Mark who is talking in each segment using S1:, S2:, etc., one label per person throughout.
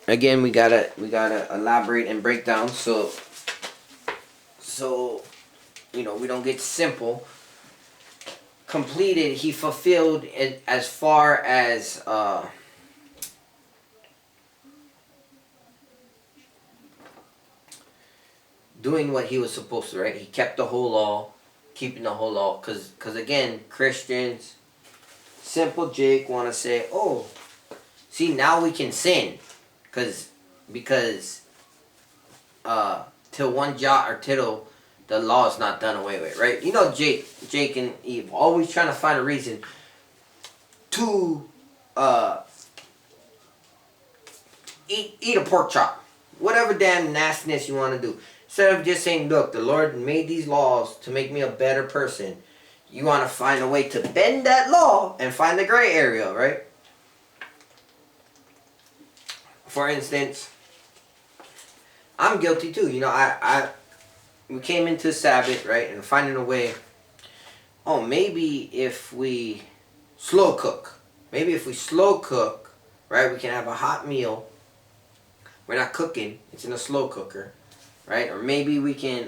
S1: again, we gotta elaborate and break down so we don't get simple. Completed, he fulfilled it as far as doing what he was supposed to, right? He kept the whole law, keeping the whole law, because again, Christians, simple Jake, want to say, oh, see, now we can sin, because till one jot or tittle, the law is not done away with, right? You know, Jake and Eve always trying to find a reason to eat a pork chop, whatever damn nastiness you want to do. Instead of just saying, look, the Lord made these laws to make me a better person, you want to find a way to bend that law and find the gray area, right? For instance, I'm guilty too. You know, we came into Sabbath, right, and finding a way. Oh, maybe if we slow cook. Maybe if we slow cook, right, we can have a hot meal. We're not cooking. It's in a slow cooker, right? Or maybe we can,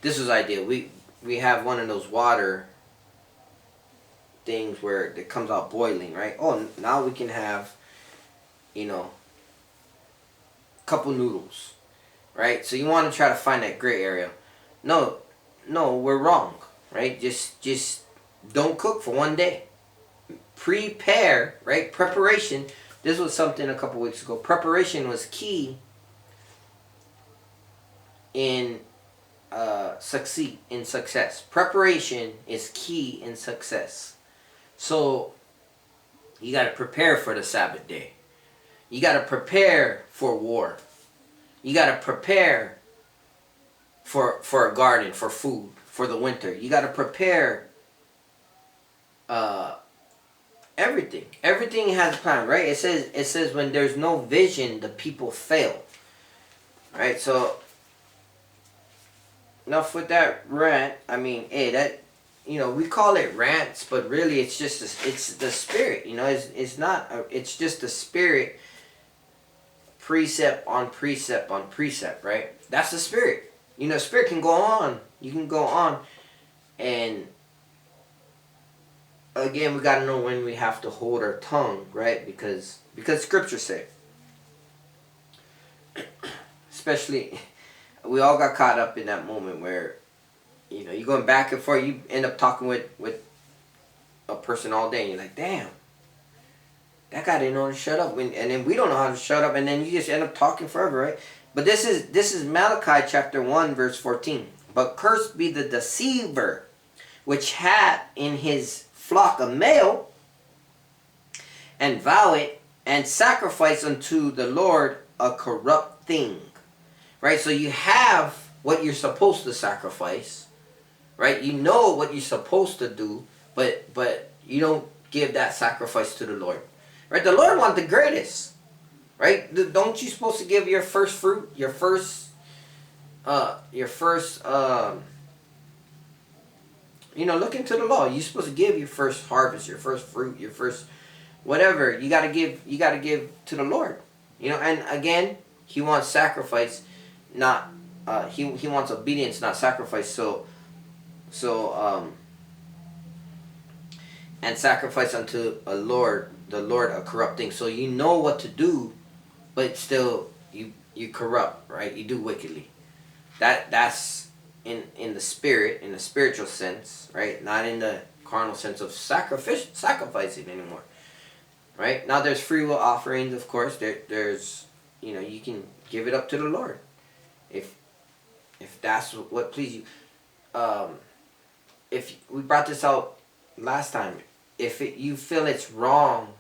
S1: this was ideal. We have one of those water things where it comes out boiling, right? Oh, now we can have, you know, a couple noodles, right? So you want to try to find that gray area. No, we're wrong, right? Just don't cook for one day. Prepare, right? Preparation. This was something a couple weeks ago. Preparation was key in success. Preparation is key in success. So you got to prepare for the Sabbath day. You got to prepare for war. You got to prepare for a garden, for food, for the winter. You got to prepare everything. Everything has a plan, right? It says when there's no vision, the people fail. Right? So enough with that rant. I mean, hey, that, you know, we call it rants, but really it's just it's the spirit. You know, it's not. It's just the spirit. Precept on precept on precept, right? That's the spirit. You know, spirit can go on. You can go on, and again, we gotta know when we have to hold our tongue, right? Because Scripture said, especially, we all got caught up in that moment where, you know, you're going back and forth. You end up talking with a person all day, and you're like, damn, that guy didn't know how to shut up, and then we don't know how to shut up, and then you just end up talking forever, right? But this is Malachi chapter 1 verse 14. But cursed be the deceiver, which had in his flock a male, and vow it, and sacrifice unto the Lord a corrupt thing. Right? So you have what you're supposed to sacrifice, right? You know what you're supposed to do, but you don't give that sacrifice to the Lord. Right? The Lord wants the greatest. Right? Don't you supposed to give your first fruit, your first you know, look into the law. You're supposed to give your first harvest, your first fruit, your first whatever. You gotta give to the Lord. You know, and again, He wants sacrifice, not he wants obedience, not sacrifice. So and sacrifice unto the Lord a corrupt thing. So you know what to do, but still you corrupt, right? You do wickedly. That's in the spirit, in the spiritual sense, right? Not in the carnal sense of sacrificing anymore, right? Now there's free will offerings, of course. There's, you know, you can give it up to the Lord if that's what pleases you. If we brought this out last time, if you feel it's wrong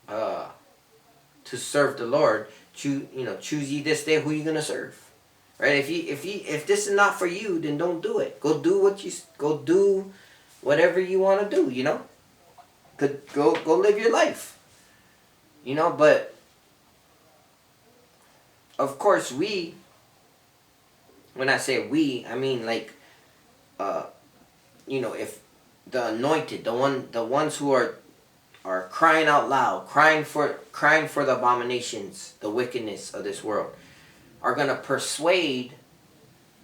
S1: to serve the Lord, choose ye this day who you're gonna serve. Right? If this is not for you, then don't do it. Go do whatever you want to do. You know, go live your life. You know, but of course when I say we, I mean like, you know, if the anointed, the ones who are are crying out loud, crying for the abominations, the wickedness of this world, are going to persuade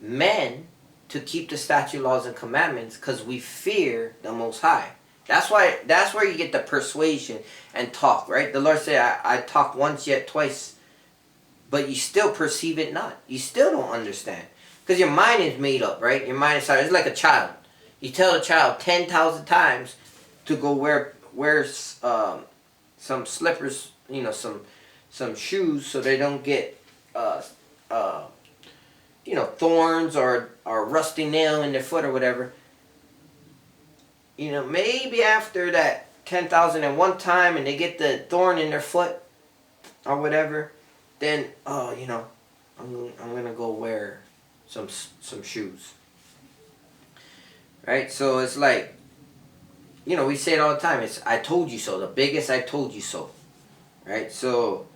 S1: men to keep the statute, laws, and commandments because we fear the Most High. That's where you get the persuasion and talk, right? The Lord said, I talk once yet twice, but you still perceive it not. You still don't understand. Because your mind is made up, right? Your mind is sorry. It's like a child. You tell the child 10,000 times to go wear some slippers, some shoes so they don't get thorns or rusty nail in their foot or whatever. Maybe after that 10,001 time and they get the thorn in their foot or whatever, then I'm gonna go wear some shoes. Right? So it's like, we say it all the time. It's I told you so. The biggest I told you so. Right? So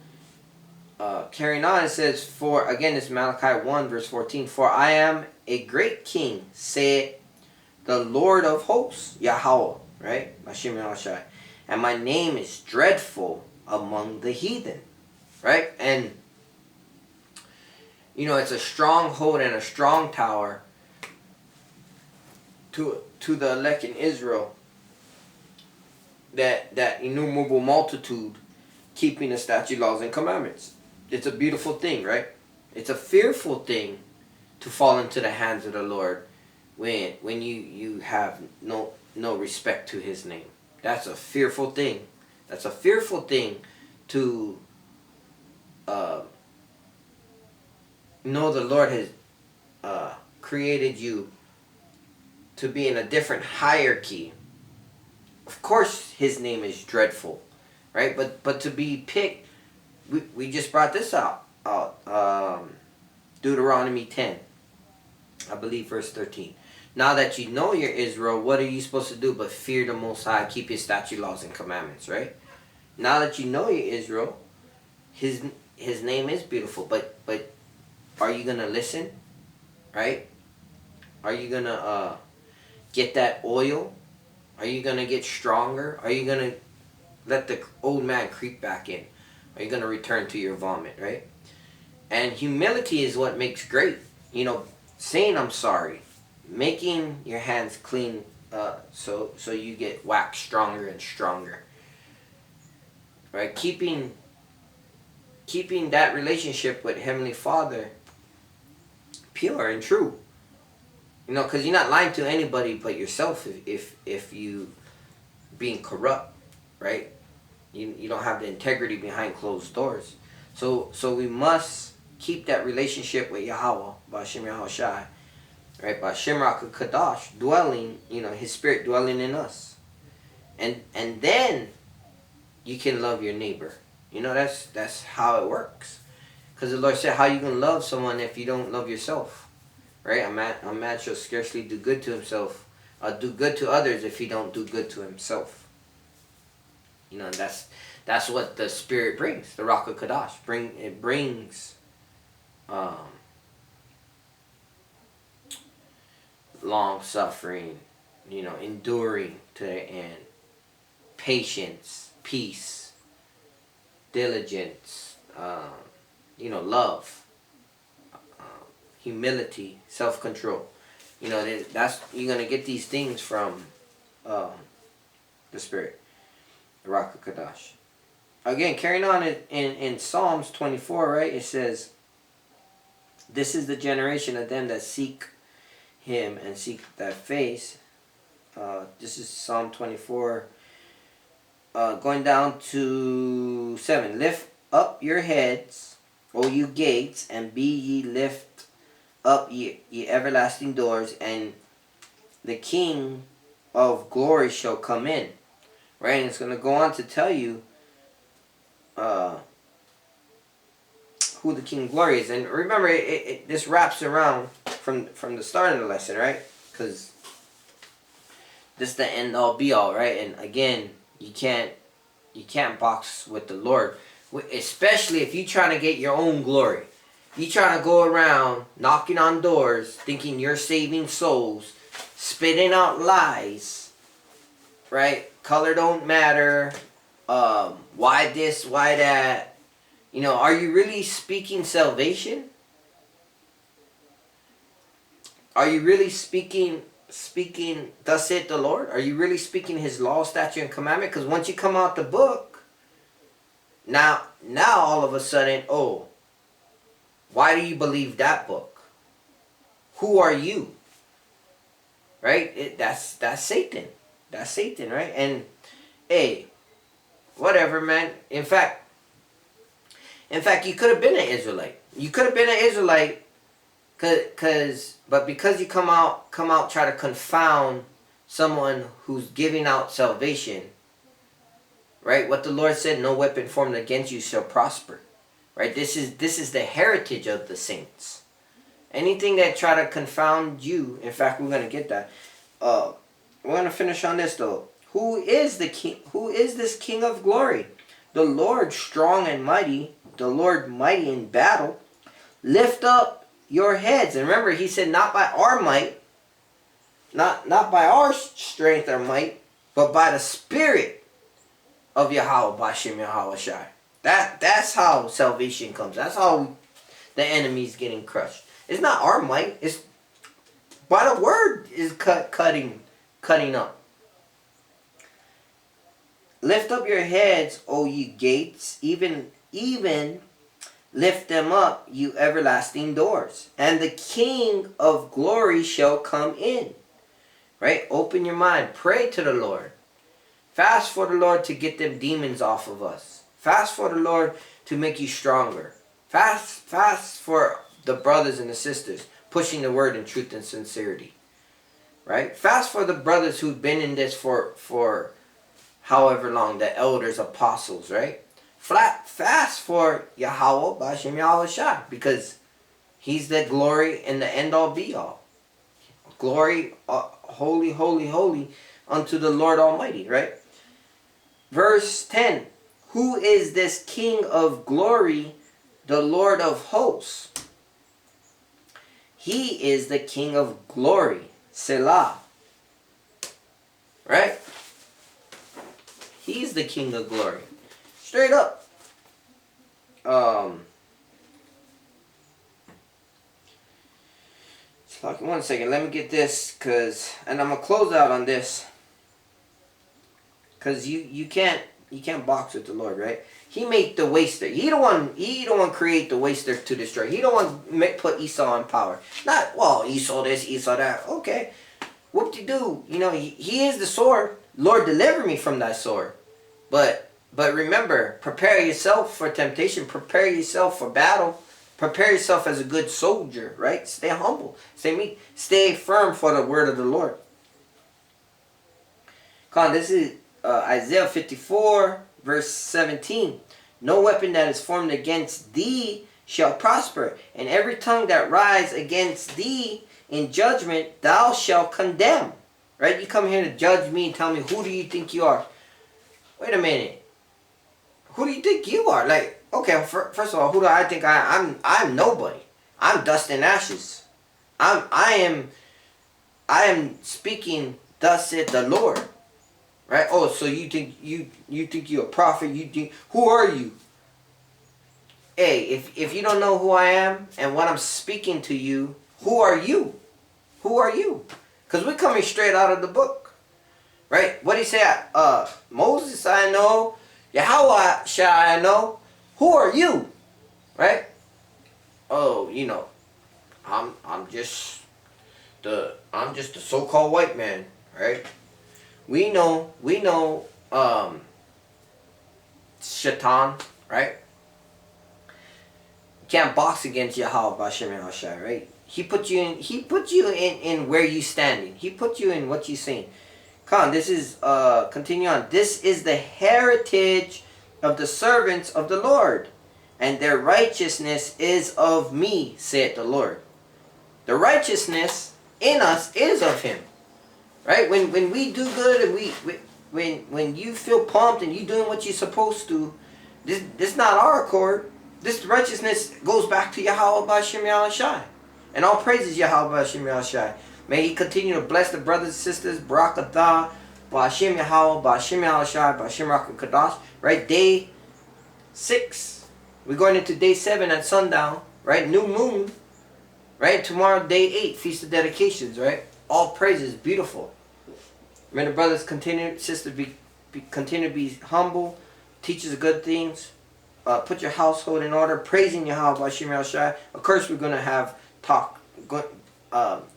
S1: carrying on, it says, again, it's Malachi 1 verse 14. For I am a great king, saith the Lord of hosts, Yahweh, right? And my name is dreadful among the heathen, right? And, it's a stronghold and a strong tower to the elect in Israel, that innumerable multitude keeping the statute, laws, and commandments. It's a beautiful thing, right? It's a fearful thing to fall into the hands of the Lord when you have no respect to His name. That's a fearful thing. That's a fearful thing to know the Lord has created you to be in a different hierarchy. Of course, His name is dreadful, right? But to be picked, we just brought this out. Deuteronomy 10, I believe, verse 13. Now that you know you're Israel, what are you supposed to do but fear the Most High, keep His statute, laws, and commandments, right? Now that you know you're Israel, His name is beautiful, but are you gonna listen, right? Are you gonna get that oil? Are you gonna get stronger? Are you gonna let the old man creep back in? Are you gonna return to your vomit, right? And humility is what makes great. Saying I'm sorry, making your hands clean, so you get waxed stronger and stronger, right? Keeping that relationship with Heavenly Father pure and true. Because you're not lying to anybody but yourself if you being corrupt, right? You don't have the integrity behind closed doors. So we must keep that relationship with Yahweh, B'Hashem Yahushai, right? B'Hashem Kadash, dwelling, His Spirit dwelling in us. And then you can love your neighbor. That's how it works. Because the Lord said, how you going to love someone if you don't love yourself? Right? A man shall scarcely do good to himself, do good to others if he don't do good to himself. That's what the Spirit brings. The Ruach HaKodesh. It brings long suffering, enduring to the end, patience, peace, diligence, love, humility, self-control. That's you're gonna get these things from the Spirit, the Ruach HaKodesh. Again, carrying on in Psalms 24, right? It says, "This is the generation of them that seek Him and seek that face." This is Psalm 24, going down to 7. "Lift up your heads, O you gates, and be ye lift up ye everlasting doors, and the King of glory shall come in." Right? And it's going to go on to tell you who the King of glory is. And remember, this wraps around from the start of the lesson, right? Because this is the end all be all, right? And again, you can't box with the Lord, especially if you're trying to get your own glory. You trying to go around knocking on doors, thinking you're saving souls, spitting out lies, right? Color don't matter, why this, why that. You know, are you really speaking salvation? Are you really speaking thus saith the Lord? Are you really speaking his law, statute, and commandment? Because once you come out the book, now all of a sudden, oh, why do you believe that book? Who are you? Right? That's Satan. That's Satan, right? And hey, whatever, man. In fact, you could have been an Israelite. You could have been an Israelite, but because you come out try to confound someone who's giving out salvation, right? What the Lord said, no weapon formed against you shall prosper, right? This is the heritage of the saints. Anything that try to confound you, in fact, we're going to get that. We're going to finish on this, though. Who is the king? Who is this King of glory? The Lord strong and mighty, the Lord mighty in battle. Lift up your heads. And remember, he said, not by our might, not by our strength or might, but by the Spirit of Yahweh, Bashem Yahweh Shai. That's how salvation comes. That's how the enemy's getting crushed. It's not our might. It's by the word is cutting up. Lift up your heads, O ye gates, even lift them up, you everlasting doors, and the King of glory shall come in. Right? Open your mind. Pray to the Lord. Fast for the Lord to get them demons off of us. Fast for the Lord to make you stronger. Fast for the brothers and the sisters pushing the word in truth and sincerity. Right? Fast for the brothers who've been in this for however long, the elders, apostles, right? Fast for Yahweh, Bashem Yahweh Shai, because he's the glory and the end all be all. Glory, holy, holy, holy unto the Lord Almighty, right? Verse 10, who is this King of glory, the Lord of hosts? He is the King of glory, Selah. Right? He's the King of glory. Straight up. One second, let me get this, and I'm gonna close out on this, cause you can't box with the Lord, right? He made the waster. He don't want create the waster to destroy. He don't want put Esau in power. Not, well, Esau this, Esau that. Okay, whoop-de-doo. You know, he is the sword. Lord, deliver me from thy sword. But remember, prepare yourself for temptation. Prepare yourself for battle. Prepare yourself as a good soldier, right? Stay humble. Stay meek. Stay firm for the word of the Lord. Come on, this is Isaiah 54, verse 17. No weapon that is formed against thee shall prosper, and every tongue that rise against thee in judgment thou shalt condemn. Right? You come here to judge me and tell me, who do you think you are? Wait a minute. Who do you think you are? Like, okay, first of all, who do I think I am? I'm nobody. I'm dust and ashes. I am speaking thus saith the Lord. Right? Oh, so you think you're a prophet? You think, who are you? Hey, if you don't know who I am and what I'm speaking to you, who are you? Who are you? Because we're coming straight out of the book. Right? What did he say? Moses I know. Yahweh shall I know. Who are you? Right? Oh, you know, I'm just the so-called white man, right? We know Shaitan, right? You can't box against Yahweh Bashem Yahushai, right? He put you in where you standing. He put you in what you saying. Come on, this is continue on. This is the heritage of the servants of the Lord, and their righteousness is of me, saith the Lord. The righteousness in us is of him. Right? When we do good and when you feel pumped and you doing what you're supposed to, this not our accord. This righteousness goes back to Yahweh Bashem Yahushai. And all praises Yahweh Bashem Yahushai. May he continue to bless the brothers and sisters, Barakatah, Ba'ashim Yahweh, Ba'ashim Yahushai, Ba'ashim Rakakadash. Right? Day 6. We're going into day 7 at sundown. Right? New moon. Right? Tomorrow, day 8. Feast of Dedications. Right? All praises. Beautiful. Remember, brothers, sisters, continue to be humble. Teach us good things. Put your household in order. Praising Yahweh Ba'ashim Yahushai. Of course, we're going to have talk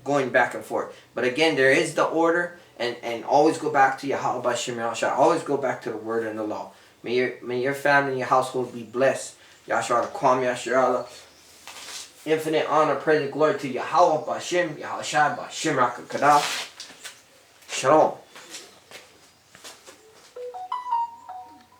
S1: going back and forth. But again, there is the order. And always go back to Yahweh Ba'ashim Yahushai. Always go back to the word and the law. May your family and your household be blessed. Yahshua Kwam Yahshua. Infinite honor, praise, and glory to Yahweh Ba'ashim Yahushai Ba'ashim Rakakadash. Shalom.